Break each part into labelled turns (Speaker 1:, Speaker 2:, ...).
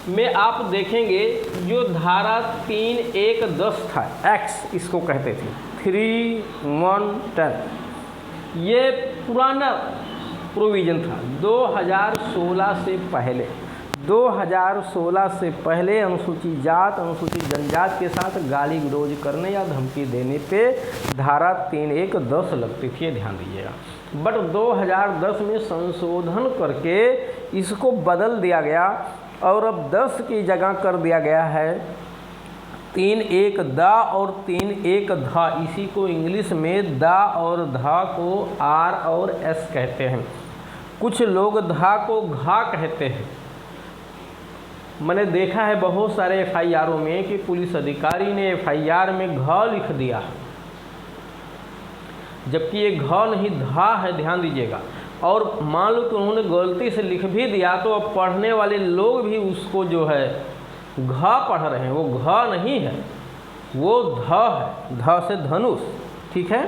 Speaker 1: में आप देखेंगे जो धारा 3(1)(10) था, एक्स इसको कहते थे, 3(1)(10), ये पुराना प्रोविज़न था 2016 से पहले। 2016 से पहले अनुसूचित जात, अनुसूचित जनजाति के साथ गाली गलौज करने या धमकी देने पे धारा 3(1)(10) लगती थी, ध्यान दीजिएगा। बट 2010 में संशोधन करके इसको बदल दिया गया और अब 10 की जगह कर दिया गया है 3(1)(द) और 3(1)(ध। इसी को इंग्लिश में द और ध को आर और एस कहते हैं। कुछ लोग धा को घा कहते हैं। मैंने देखा है बहुत सारे एफआईआरों में कि पुलिस अधिकारी ने एफआईआर में घ लिख दिया है, जबकि ये घ नहीं धा है, ध्यान दीजिएगा। और मान लो कि उन्होंने गलती से लिख भी दिया तो अब पढ़ने वाले लोग भी उसको जो है घ पढ़ रहे हैं, वो घ नहीं है, वो ध है, ध से धनुष, ठीक है।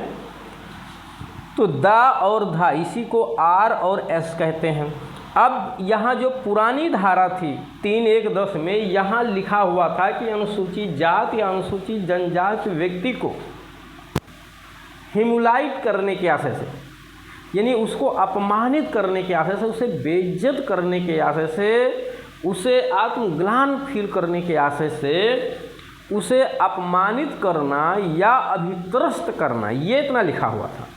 Speaker 1: तो द और धा इसी को आर और एस कहते हैं। अब यहाँ जो पुरानी धारा थी 3(1)(10) में यहाँ लिखा हुआ था कि अनुसूचित जाति या अनुसूचित जनजाति व्यक्ति को ह्यूमिलाइट करने के आशय से, यानी उसको अपमानित करने के आशय से, उसे बेइज्जत करने के आशय से, उसे आत्मग्लान फील करने के आशय से उसे अपमानित करना या अभित्रस्त करना, ये इतना लिखा हुआ था।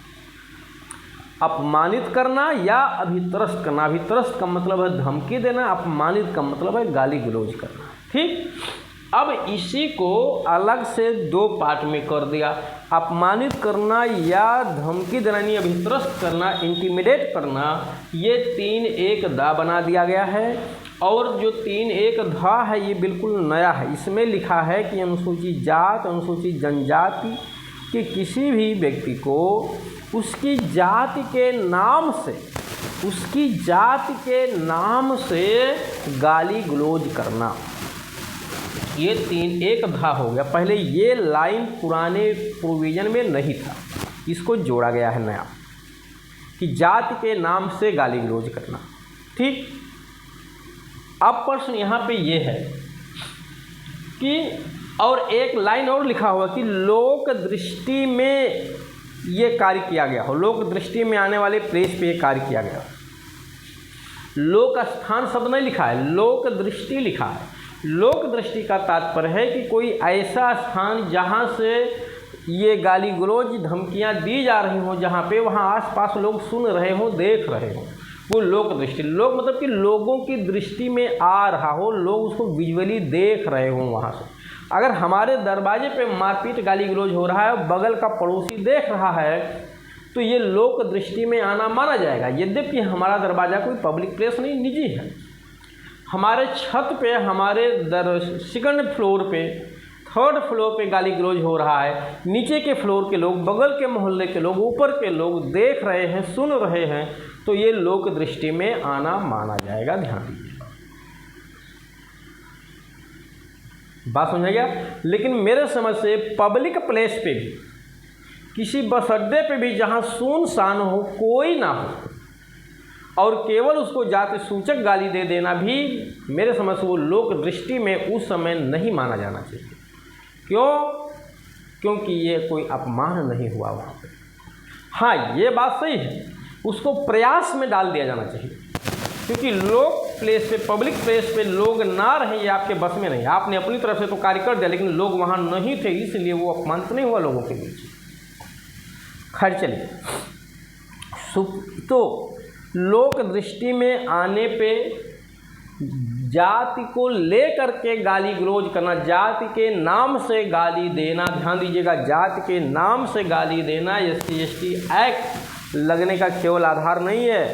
Speaker 1: अपमानित करना या अभित्रस्त करना। अभित्रस्त का मतलब है धमकी देना, अपमानित का मतलब है गाली गलौज करना, ठीक। अब इसी को अलग से दो पार्ट में कर दिया। अपमानित करना या धमकी देना, यानी अभित्रस्त करना, इंटिमिडेट करना, ये 3(1)(द) बना दिया गया है। और जो 3(1)(ध) है ये बिल्कुल नया है। इसमें लिखा है कि अनुसूचित जात, अनुसूचित जनजाति के किसी भी व्यक्ति को उसकी जाति के नाम से, उसकी जाति के नाम से गाली गलौज करना, ये 3(1)(ध) हो गया। पहले ये लाइन पुराने प्रोविज़न में नहीं था, इसको जोड़ा गया है नया, कि जाति के नाम से गाली गलौज करना, ठीक। अब प्रश्न यहाँ पे ये है कि और एक लाइन और लिखा हुआ कि लोक दृष्टि में ये कार्य किया गया हो, लोक दृष्टि में आने वाले प्रेस पे ये कार्य किया गया। लोक स्थान शब्द नहीं लिखा है, लोक दृष्टि लिखा है। लोक दृष्टि का तात्पर्य है कि कोई ऐसा स्थान जहाँ से ये गाली गलौज धमकियाँ दी जा रही हों, जहाँ पे वहाँ आसपास लोग सुन रहे हों, देख रहे हों, वो लोक दृष्टि। लोक मतलब कि लोगों की दृष्टि में आ रहा हो, लोग उसको विजुअली देख रहे हों वहाँ से। अगर हमारे दरवाजे पे मारपीट गाली गलौज हो रहा है, बगल का पड़ोसी देख रहा है, तो ये लोक दृष्टि में आना माना जाएगा। यद्यपि हमारा दरवाज़ा कोई पब्लिक प्लेस नहीं, निजी है। हमारे छत पे, हमारे सेकंड फ्लोर पे, थर्ड फ्लोर पे गाली गलौज हो रहा है, नीचे के फ्लोर के लोग, बगल के मोहल्ले के लोग, ऊपर के लोग देख रहे हैं, सुन रहे हैं, तो ये लोक दृष्टि में आना माना जाएगा। ध्यान दीजिए, बात समझ गया। लेकिन मेरे समझ से पब्लिक प्लेस पे भी, किसी बस अड्डे पे भी जहाँ सुनसान हो, कोई ना हो, और केवल उसको जाति सूचक गाली दे देना भी मेरे समझ से वो लोक दृष्टि में उस समय नहीं माना जाना चाहिए। क्यों? क्योंकि ये कोई अपमान नहीं हुआ वहाँ पे। हाँ, ये बात सही है, उसको प्रयास में डाल दिया जाना चाहिए, क्योंकि लोक प्लेस पे, पब्लिक प्लेस पे लोग ना रहे, ये आपके बस में नहीं। आपने अपनी तरफ से तो कार्य कर दिया, लेकिन लोग वहाँ नहीं थे, इसलिए वो अपमानित नहीं हुआ लोगों के बीच। खैर चलिए, तो लोक दृष्टि में आने पे जाति को लेकर के गाली गलौज करना, जाति के नाम से गाली देना, ध्यान दीजिएगा, जाति के नाम से गाली देना SC/ST एक्ट लगने का केवल आधार नहीं है,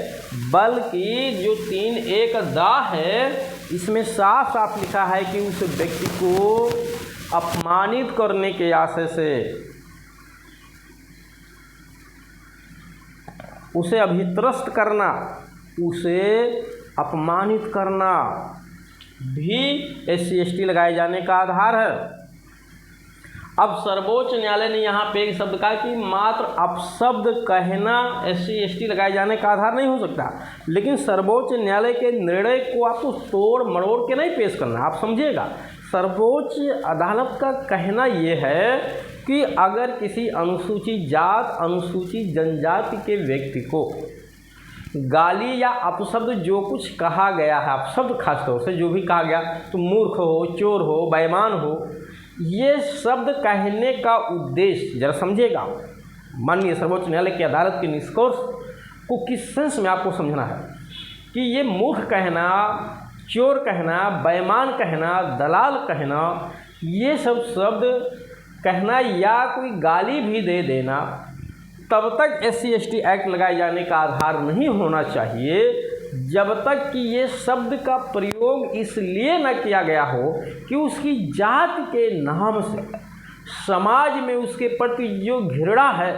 Speaker 1: बल्कि जो 3(1)(द) है इसमें साफ साफ लिखा है कि उस व्यक्ति को अपमानित करने के आशय से, उसे अभित्रस्त करना, उसे अपमानित करना भी SC/ST लगाए जाने का आधार है। अब सर्वोच्च न्यायालय ने यहाँ पे एक शब्द कहा कि मात्र अपशब्द कहना SC/ST लगाए जाने का आधार नहीं हो सकता, लेकिन सर्वोच्च न्यायालय के निर्णय को आपको तोड़ मरोड़ के नहीं पेश करना। आप समझिएगा, सर्वोच्च अदालत का कहना ये है कि अगर किसी अनुसूचित जात अनुसूचित जनजाति के व्यक्ति को गाली या अपशब्द जो कुछ कहा गया है, अपशब्द खासतौर से जो भी कहा गया, तो मूर्ख हो, चोर हो, बेईमान हो, ये शब्द कहने का उद्देश्य जरा समझिएगा। माननीय सर्वोच्च न्यायालय की अदालत के निष्कर्ष को किस सेंस में आपको समझना है कि ये मूर्ख कहना, चोर कहना, बेईमान कहना, दलाल कहना, ये सब शब्द कहना या कोई गाली भी दे देना तब तक SC/ST एक्ट लगाए जाने का आधार नहीं होना चाहिए जब तक कि ये शब्द का प्रयोग इसलिए न किया गया हो कि उसकी जात के नाम से समाज में उसके प्रति जो घृणा है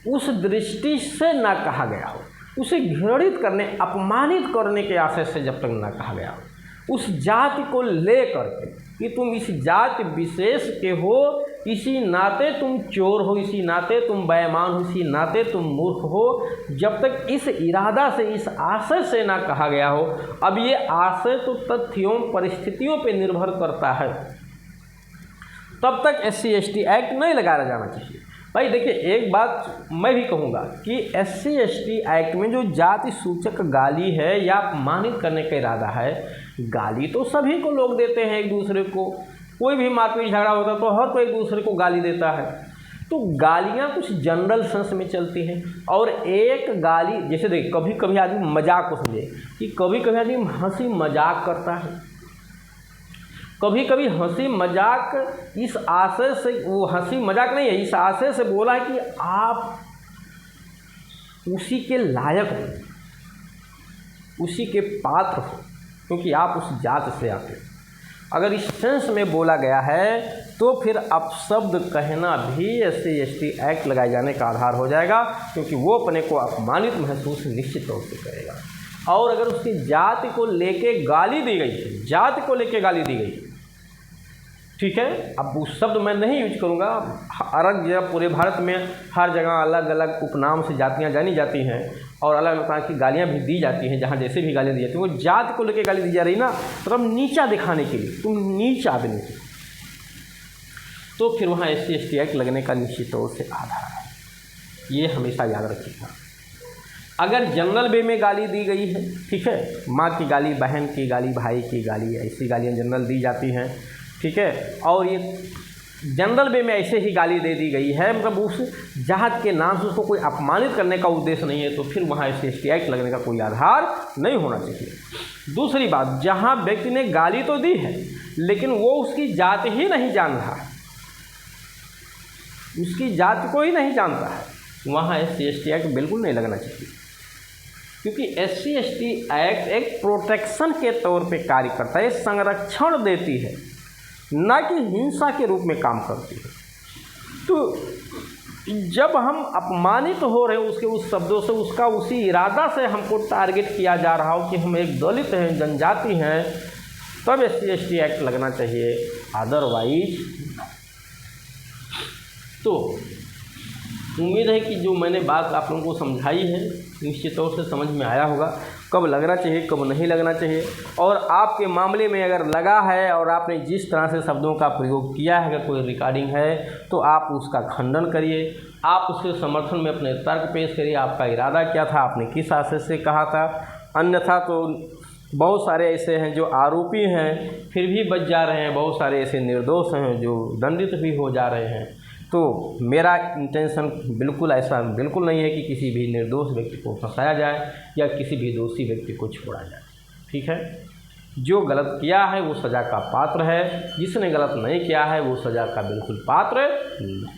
Speaker 1: उस दृष्टि से न कहा गया हो, उसे घृणित करने, अपमानित करने के आशय से जब तक न कहा गया हो, उस जाति को ले करके कि तुम इस जाति विशेष के हो, इसी नाते तुम चोर हो, इसी नाते तुम बेईमान हो, इसी नाते तुम मूर्ख हो, जब तक इस इरादा से, इस आशय से ना कहा गया हो। अब ये आशय तो तथ्यों परिस्थितियों पे निर्भर करता है, तब तक SC/ST एक्ट नहीं लगाया जाना चाहिए। भाई देखिए, एक बात मैं भी कहूँगा कि SC/ST एक्ट में जो जाति सूचक गाली है या अपमानित करने का इरादा है, गाली तो सभी को लोग देते हैं एक दूसरे को, कोई भी मारपीट झगड़ा होता है तो हर कोई एक दूसरे को गाली देता है। तो गालियाँ कुछ जनरल सेंस में चलती हैं, और एक गाली जैसे देखिए, कभी कभी आदमी मजाक को समझे कि कभी कभी आदमी हंसी मजाक करता है, कभी कभी हंसी मजाक इस आशय से, वो हंसी मजाक नहीं है, इस आशय से बोला है कि आप उसी के लायक हो, उसी के पात्र हो, क्योंकि आप उस जात से आते हो। अगर इस सेंस में बोला गया है तो फिर अपशब्द कहना भी SC/ST एक्ट लगाए जाने का आधार हो जाएगा, क्योंकि वो अपने को अपमानित महसूस निश्चित तौर से करेगा। और अगर उसकी जाति को लेके गाली दी गई है, जाति को लेके गाली दी गई, ठीक है, अब उस शब्द मैं नहीं यूज करूँगा। अलग जगह पूरे भारत में हर जगह अलग अलग उपनाम से जातियाँ जानी जाती हैं और अलग अलग प्रकार की गालियाँ भी दी जाती हैं। जहाँ जैसे भी गालियाँ दी जाती हैं, वो जाति को लेके गाली दी जा रही ना, मतलब नीचा दिखाने के लिए, तुम नीच आदमी हो, तो फिर वहाँ SC/ST एक्ट लगने का निश्चित तौर से आधार है। ये हमेशा याद रखिएगा। अगर जनरल वे में गाली दी गई है, ठीक है, माँ की गाली, बहन की गाली, भाई की गाली, ऐसी गालियाँ जनरल दी जाती हैं, ठीक है, और ये जनरल वे में ऐसे ही गाली दे दी गई है, मतलब उस जात के नाम से उसको कोई अपमानित करने का उद्देश्य नहीं है, तो फिर वहाँ SC/ST एक्ट लगने का कोई आधार नहीं होना चाहिए। दूसरी बात, जहाँ व्यक्ति ने गाली तो दी है लेकिन वो उसकी जात ही नहीं जान रहा है, उसकी जाति को ही नहीं जानता है, वहाँ SC/ST एक्ट बिल्कुल नहीं लगना चाहिए, क्योंकि SC/ST एक्ट एक प्रोटेक्शन के तौर पे कार्य करता है, संरक्षण देती है, ना कि हिंसा के रूप में काम करती है। तो जब हम अपमानित हो रहे हैं उसके उस शब्दों से, उसका उसी इरादा से हमको टारगेट किया जा रहा हो कि हम एक दलित हैं, जनजाति हैं, तब SC/ST एक्ट लगना चाहिए, अदरवाइज। तो उम्मीद है कि जो मैंने बात आप लोगों को समझाई है निश्चित तौर से समझ में आया होगा, कब लगना चाहिए, कब नहीं लगना चाहिए। और आपके मामले में अगर लगा है और आपने जिस तरह से शब्दों का प्रयोग किया है, अगर कोई रिकॉर्डिंग है तो आप उसका खंडन करिए, आप उसके समर्थन में अपने तर्क पेश करिए, आपका इरादा क्या था, आपने किस आशय से कहा था। अन्यथा तो बहुत सारे ऐसे हैं जो आरोपी हैं फिर भी बच जा रहे हैं, बहुत सारे ऐसे निर्दोष हैं जो दंडित भी हो जा रहे हैं। तो मेरा इंटेंशन बिल्कुल ऐसा बिल्कुल नहीं है कि किसी भी निर्दोष व्यक्ति को फंसाया जाए या किसी भी दोषी व्यक्ति को छोड़ा जाए, ठीक है। जो गलत किया है वो सज़ा का पात्र है, जिसने गलत नहीं किया है वो सज़ा का बिल्कुल पात्र नहीं।